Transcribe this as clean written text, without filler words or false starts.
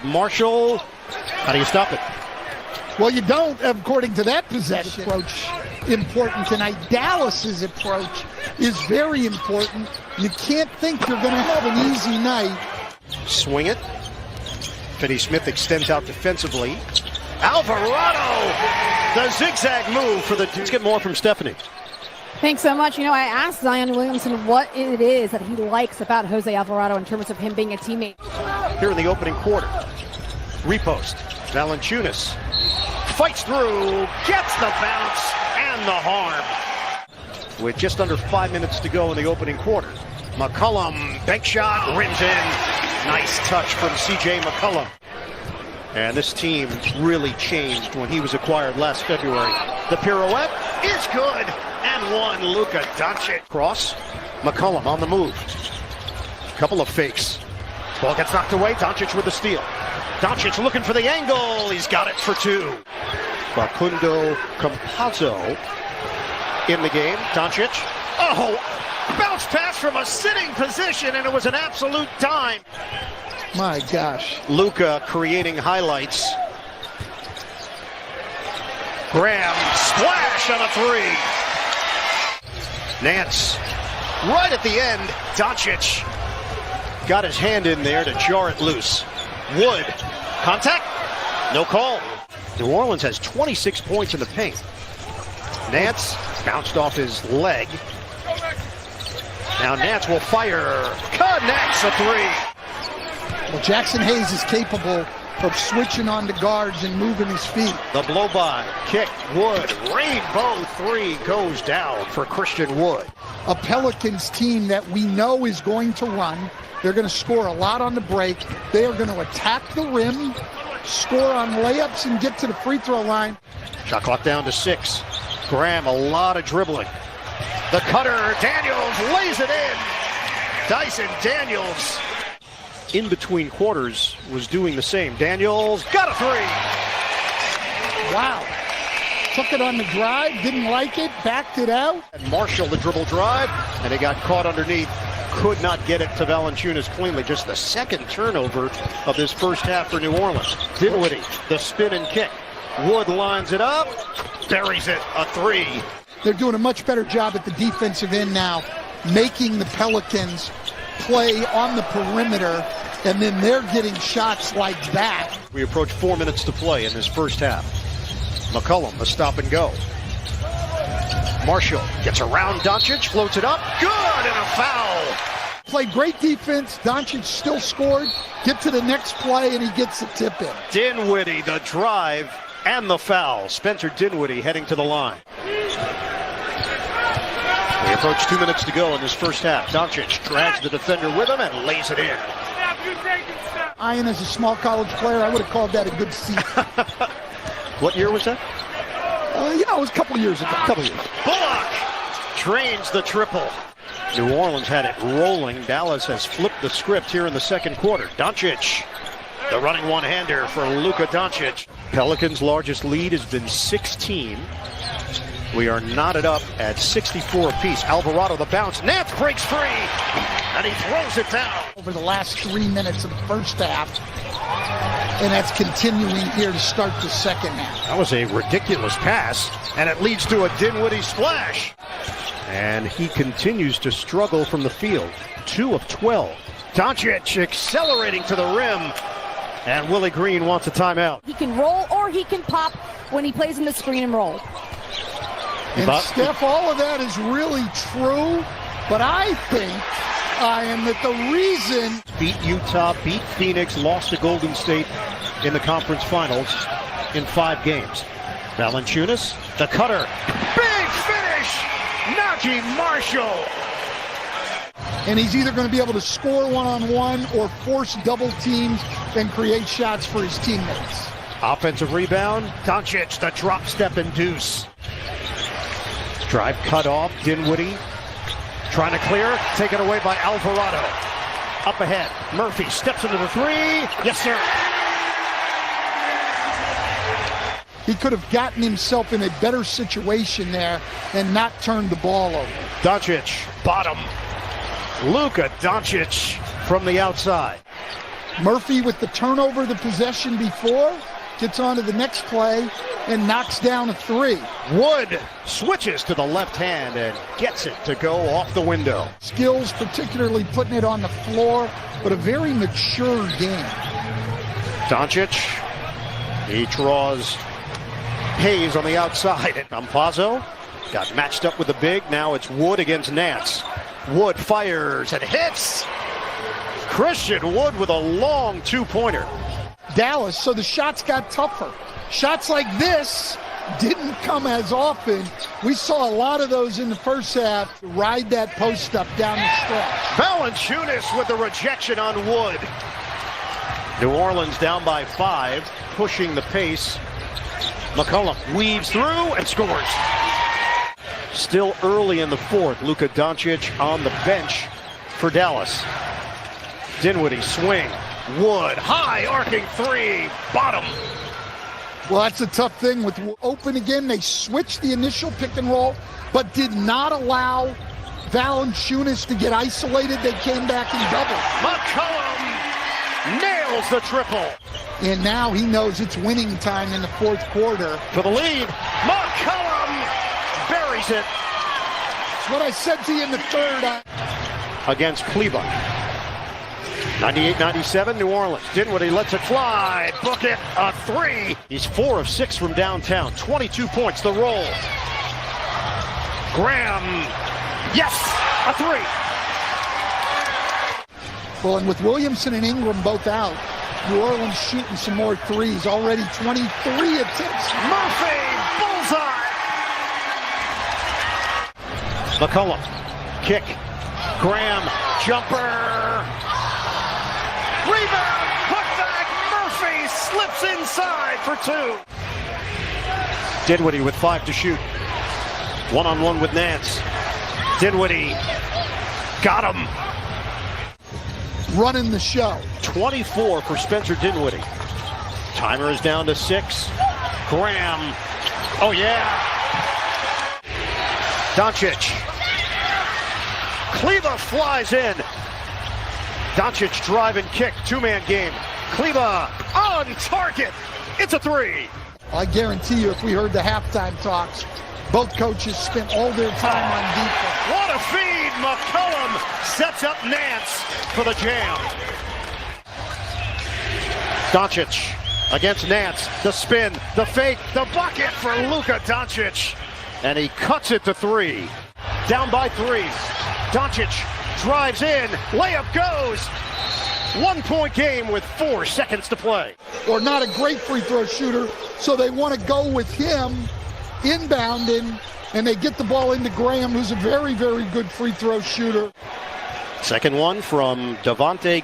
Marshall, how do you stop it? Well, you don't, according to that possession approach, important tonight. Dallas's approach is very important. You can't think you're going to have an easy night. Swing it. Finney-Smith extends out defensively. Alvarado, the zigzag move for the... Let's get more from Stephanie. Thanks so much. I asked Zion Williamson what it is that he likes about Jose Alvarado in terms of him being a teammate. Here in the opening quarter. Repost. Valanciunas fights through, gets the bounce and the harm. With just under 5 minutes to go in the opening quarter. McCollum, bank shot, rims in. Nice touch from C.J. McCollum. And this team really changed when he was acquired last February. The pirouette is good. And one, Luka Doncic. Cross, McCollum on the move. Couple of fakes. Ball gets knocked away, Doncic with the steal. Doncic looking for the angle, he's got it for two. Facundo Campazzo in the game, Doncic. Oh, bounce pass from a sitting position, and it was an absolute dime. My gosh. Luka creating highlights. Graham, splash on a three. Nance, right at the end, Doncic got his hand in there to jar it loose. Wood, contact, no call. New Orleans has 26 points in the paint. Nance bounced off his leg. Now Nance will fire, connects a three. Well, Jackson Hayes is capable of switching on the guards and moving his feet. The blow by, kick, Wood, rainbow three goes down for Christian Wood. A Pelicans team that we know is going to run. They're going to score a lot on the break. They are going to attack the rim, score on layups, and get to the free throw line. Shot clock down to 6. Graham, a lot of dribbling. The cutter, Daniels lays it in. Dyson Daniels, in between quarters, was doing the same. Daniels got a three. Wow. Took it on the drive, didn't like it, backed it out. And Marshall, the dribble drive, and he got caught underneath. Could not get it to Valanciunas cleanly. Just the second turnover of this first half for New Orleans. Dinwiddie, the spin and kick. Wood lines it up, buries it, a three. They're doing a much better job at the defensive end now, making the Pelicans play on the perimeter, and then they're getting shots like that. We approach 4 minutes to play in this first half. McCollum, a stop and go. Marshall gets around Doncic, floats it up, good, and a foul. Played great defense, Doncic still scored, get to the next play, and he gets the tip in. Dinwiddie, the drive, and the foul. Spencer Dinwiddie heading to the line. We approach 2 minutes to go in this first half. Doncic drags the defender with him and lays it in. Ian, as a small college player, I would have called that a good seat. What year was that? It was a couple years ago. Bullock drains the triple. New Orleans had it rolling. Dallas has flipped the script here in the second quarter. Doncic, the running one-hander for Luka Doncic. Pelicans' largest lead has been 16. We are knotted up at 64 apiece. Alvarado, the bounce. Nance breaks free, and he throws it down. Over the last 3 minutes of the first half, and that's continuing here to start the second half. That was a ridiculous pass, and it leads to a Dinwiddie splash. And he continues to struggle from the field. 2 of 12. Doncic accelerating to the rim, and Willie Green wants a timeout. He can roll or he can pop when he plays in the screen and roll. And Steph, all of that is really true, but I think, Ian, that the reason... Beat Utah, beat Phoenix, lost to Golden State in the conference finals in 5 games. Valanciunas, the cutter, big finish, Najee Marshall. And he's either going to be able to score one-on-one or force double teams and create shots for his teammates. Offensive rebound, Doncic, the drop step and deuce. Drive cut off, Dinwiddie trying to clear, taken away by Alvarado. Up ahead, Murphy steps into the three. Yes, sir. He could have gotten himself in a better situation there and not turned the ball over. Doncic, bottom. Luka Doncic from the outside. Murphy with the turnover the possession before, gets on to the next play and knocks down a three. Wood switches to the left hand and gets it to go off the window. Skills, particularly putting it on the floor, but a very mature game. Doncic, he draws Hayes on the outside. Campazzo got matched up with the big. Now it's Wood against Nance. Wood fires and hits. Christian Wood with a long two-pointer. Dallas, so the shots got tougher. Shots like this didn't come as often. We saw a lot of those in the first half. Ride that post up down the stretch. Valanciunas with the rejection on Wood. New Orleans down by 5, pushing the pace. McCollum weaves through and scores. Still early in the fourth, Luka Doncic on the bench for Dallas. Dinwiddie swing. Wood, high arcing three, bottom. Well, that's a tough thing with open again. They switched the initial pick and roll, but did not allow Valanciunas to get isolated. They came back and doubled. McCollum nails the triple. And now he knows it's winning time in the fourth quarter. To the lead, McCollum buries it. It's what I said to you in the third. Against Kleber. 98-97, New Orleans. Dinwiddie lets it fly. Book it, a three. He's 4 of 6 from downtown. 22 points, the roll. Graham, yes, a three. Well, and with Williamson and Ingram both out, New Orleans shooting some more threes. Already 23 attempts. Murphy, bullseye. McCollum, kick. Graham, jumper. Rebound, put back. Murphy slips inside for 2. Dinwiddie with 5 to shoot. One-on-one with Nance. Dinwiddie got him. Running the show. 24 for Spencer Dinwiddie. Timer is down to 6. Graham. Oh, yeah. Doncic. Kleber flies in. Doncic drive and kick. Two-man game. Kleber on target. It's a three. I guarantee you, if we heard the halftime talks, both coaches spent all their time on defense. What a feed! McCollum sets up Nance for the jam. Doncic against Nance. The spin, the fake, the bucket for Luka Doncic. And he cuts it to 3. Down by 3. Doncic drives in. Layup goes. 1-point game with 4 seconds to play. Or not a great free throw shooter, so they want to go with him inbounding, and they get the ball into Graham, who's a very, very good free throw shooter. Second one from Devontae.